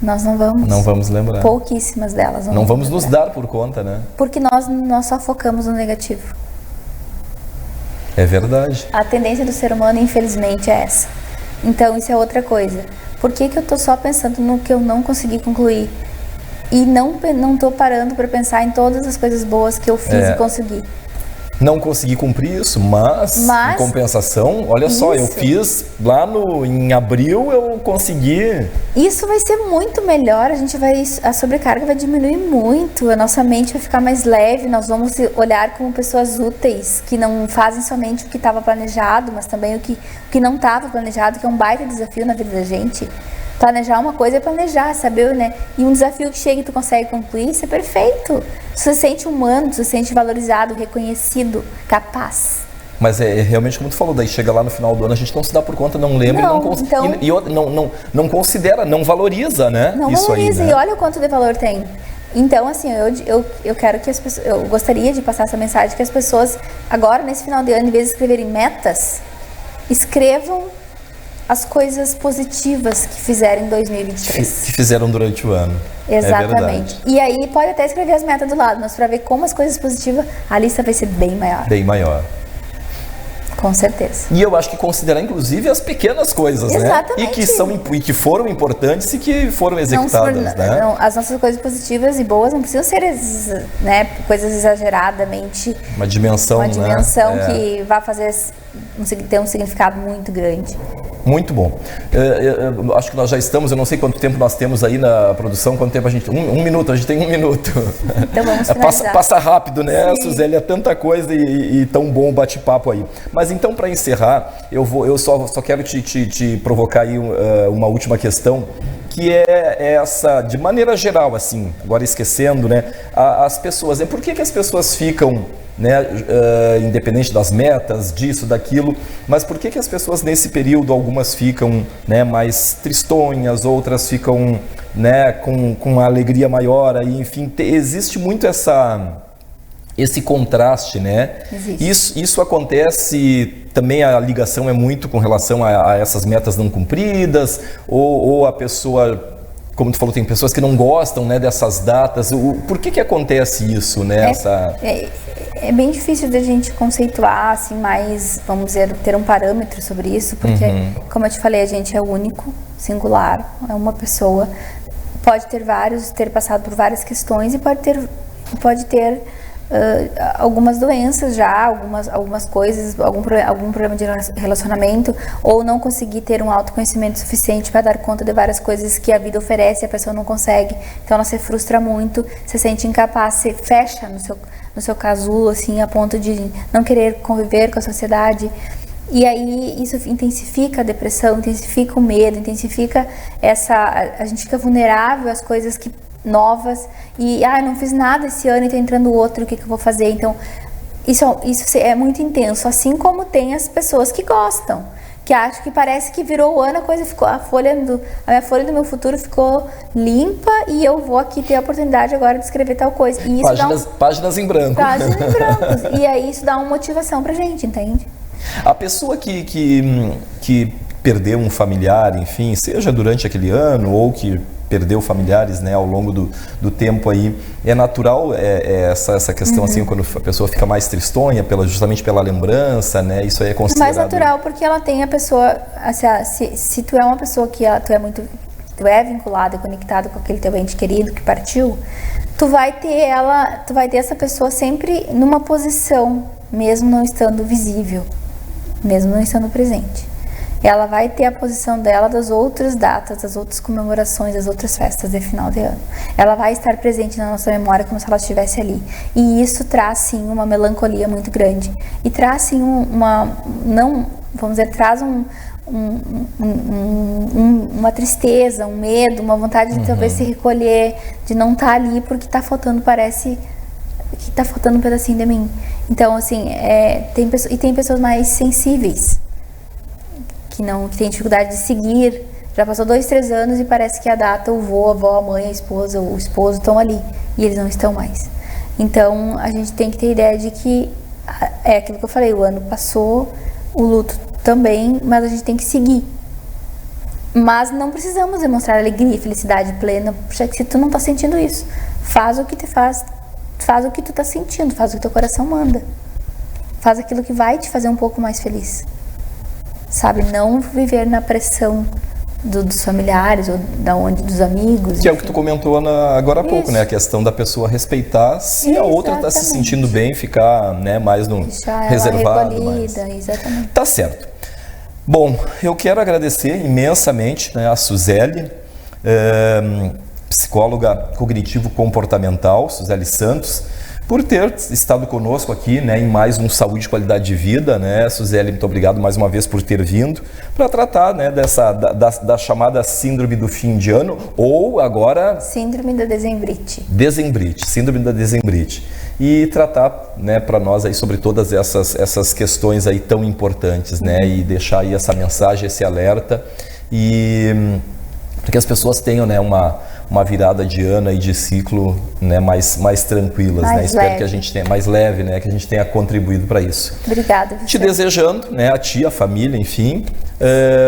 Nós não vamos. Não vamos lembrar. Pouquíssimas delas. Não vamos nos dar por conta, né? Porque nós só focamos no negativo. É verdade. A tendência do ser humano, infelizmente, é essa. Então, isso é outra coisa. Por que eu tô só pensando no que eu não consegui concluir? E não tô parando para pensar em todas as coisas boas que eu fiz e consegui. Não consegui cumprir isso, mas em compensação, olha só, eu fiz lá em abril, eu consegui. Isso vai ser muito melhor, a sobrecarga vai diminuir muito, a nossa mente vai ficar mais leve, nós vamos olhar como pessoas úteis, que não fazem somente o que estava planejado, mas também o que não estava planejado, que é um baita desafio na vida da gente. Planejar uma coisa é planejar, saber, né? E um desafio que chega e tu consegue concluir, isso é perfeito. Tu se sente humano, tu se sente valorizado, reconhecido, capaz. Mas é realmente como tu falou, daí chega lá no final do ano, a gente não se dá por conta, não lembra não considera, não valoriza, né? Não isso valoriza, aí, né? E olha o quanto de valor tem. Então, assim, eu quero que as pessoas, eu gostaria de passar essa mensagem, que as pessoas, agora, nesse final de ano, em vez de escreverem metas, escrevam as coisas positivas que fizeram em 2023. Que fizeram durante o ano. Exatamente. E aí pode até escrever as metas do lado, mas para ver como as coisas positivas, a lista vai ser bem maior. Bem maior. Com certeza. E eu acho que considerar, inclusive, as pequenas coisas, exatamente, né? E que foram importantes e que foram executadas, né? As nossas coisas positivas e boas não precisam ser, né, coisas exageradamente... Uma dimensão, que vai ter um significado muito grande. Muito bom. Acho que nós já estamos, eu não sei quanto tempo nós temos aí na produção, quanto tempo a gente... Um minuto, a gente tem 1 minuto. Então vamos finalizar. Passa rápido, né, Sim. Suzélia? Tanta coisa e tão bom o bate-papo aí. Mas então, para encerrar, eu só quero te provocar aí uma última questão, que é essa, de maneira geral, assim, agora esquecendo, né, as pessoas, por que as pessoas ficam, né, independente das metas, disso, daquilo, mas por que as pessoas nesse período, algumas ficam, né, mais tristonhas, outras ficam, né, com uma alegria maior, aí, enfim, existe muito esse contraste, né? Isso acontece também, a ligação é muito com relação a essas metas não cumpridas, ou a pessoa, como tu falou, tem pessoas que não gostam, né, dessas datas. Por que acontece isso, né? É bem difícil da gente conceituar, assim, mais, vamos dizer, ter um parâmetro sobre isso, porque, como eu te falei, a gente é único, singular, é uma pessoa, pode ter passado por várias questões e pode ter algumas doenças já, algumas coisas, algum problema de relacionamento, ou não conseguir ter um autoconhecimento suficiente para dar conta de várias coisas que a vida oferece e a pessoa não consegue, então ela se frustra muito, se sente incapaz, se fecha no seu casulo, assim, a ponto de não querer conviver com a sociedade. E aí isso intensifica a depressão, intensifica o medo, intensifica a gente fica vulnerável às coisas novas, e não fiz nada esse ano e tá entrando outro, o que eu vou fazer? Então isso é muito intenso, assim como tem as pessoas que gostam, que acham que parece que virou o ano, a coisa ficou, a minha folha do meu futuro ficou limpa e eu vou aqui ter a oportunidade agora de escrever tal coisa. E isso páginas em branco. Páginas em branco. E aí isso dá uma motivação pra gente, entende? A pessoa que perdeu um familiar, enfim, seja durante aquele ano ou que perdeu familiares, né, ao longo do tempo aí, é natural essa questão, assim, quando a pessoa fica mais tristonha, justamente pela lembrança, né, isso aí é considerado... Mais natural, porque ela tem a pessoa, se tu é uma pessoa que tu é vinculado e conectado com aquele teu ente querido que partiu, tu vai ter essa pessoa sempre numa posição, mesmo não estando visível, mesmo não estando presente. Ela vai ter a posição dela das outras datas, das outras comemorações, das outras festas de final de ano. Ela vai estar presente na nossa memória como se ela estivesse ali. E isso traz, sim, uma melancolia muito grande. E traz, sim, traz uma tristeza, um medo, uma vontade de talvez se recolher, de não estar ali porque está faltando, parece que está faltando um pedacinho de mim. Então, assim, tem pessoas mais sensíveis, que tem dificuldade de seguir. Já passou 2, 3 anos e parece que a data, o vô, a avó, a mãe, a esposa, o esposo estão ali e eles não estão mais. Então, a gente tem que ter ideia de que é aquilo que eu falei, o ano passou, o luto também, mas a gente tem que seguir. Mas não precisamos demonstrar alegria e felicidade plena, porque se tu não tá sentindo isso, faz o que tu tá sentindo, faz o que teu coração manda. Faz aquilo que vai te fazer um pouco mais feliz. Sabe, não viver na pressão dos familiares ou dos amigos. Que é o que tu comentou agora há pouco, né? A questão da pessoa respeitar se a outra está se sentindo bem, ficar, né, mais reservado. Exatamente. Tá certo. Bom, eu quero agradecer imensamente, né, a Suzeli, psicóloga cognitivo-comportamental, Suzeli Santos, por ter estado conosco aqui, né, em mais um Saúde e Qualidade de Vida, né? Suzeli, muito obrigado mais uma vez por ter vindo para tratar, né, da chamada síndrome do fim de ano, ou agora... Síndrome da dezembrite. Síndrome da dezembrite. E tratar, né, para nós aí sobre todas essas questões aí tão importantes, né? E deixar aí essa mensagem, esse alerta, e para que as pessoas tenham, né, uma virada de ano e de ciclo, né, mais tranquilas, né? Espero que a gente tenha mais leve, né, que a gente tenha contribuído para isso. Obrigada. Te desejando, né, a ti, a família, enfim,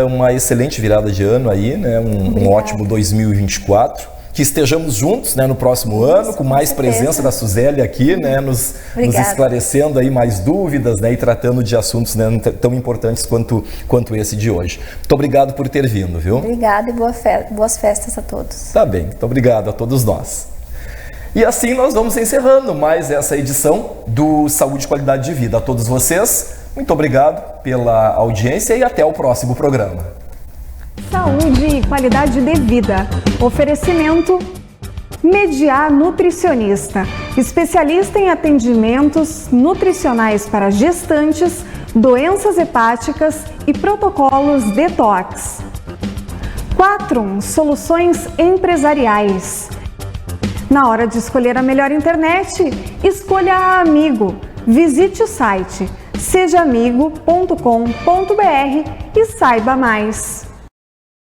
uma excelente virada de ano aí, né, um ótimo 2024. Que estejamos juntos, né, no próximo ano, com mais presença da Suzeli aqui, né, nos esclarecendo aí mais dúvidas, né, e tratando de assuntos, né, tão importantes quanto esse de hoje. Muito obrigado por ter vindo, viu? Obrigada e boas festas a todos. Tá bem, muito obrigado a todos nós. E assim nós vamos encerrando mais essa edição do Saúde e Qualidade de Vida. A todos vocês, muito obrigado pela audiência e até o próximo programa. Saúde e qualidade de vida. Oferecimento Mediar Nutricionista, especialista em atendimentos nutricionais para gestantes, doenças hepáticas e protocolos detox. 4 Soluções empresariais. Na hora de escolher a melhor internet, escolha a Amigo. Visite o site sejaamigo.com.br e saiba mais.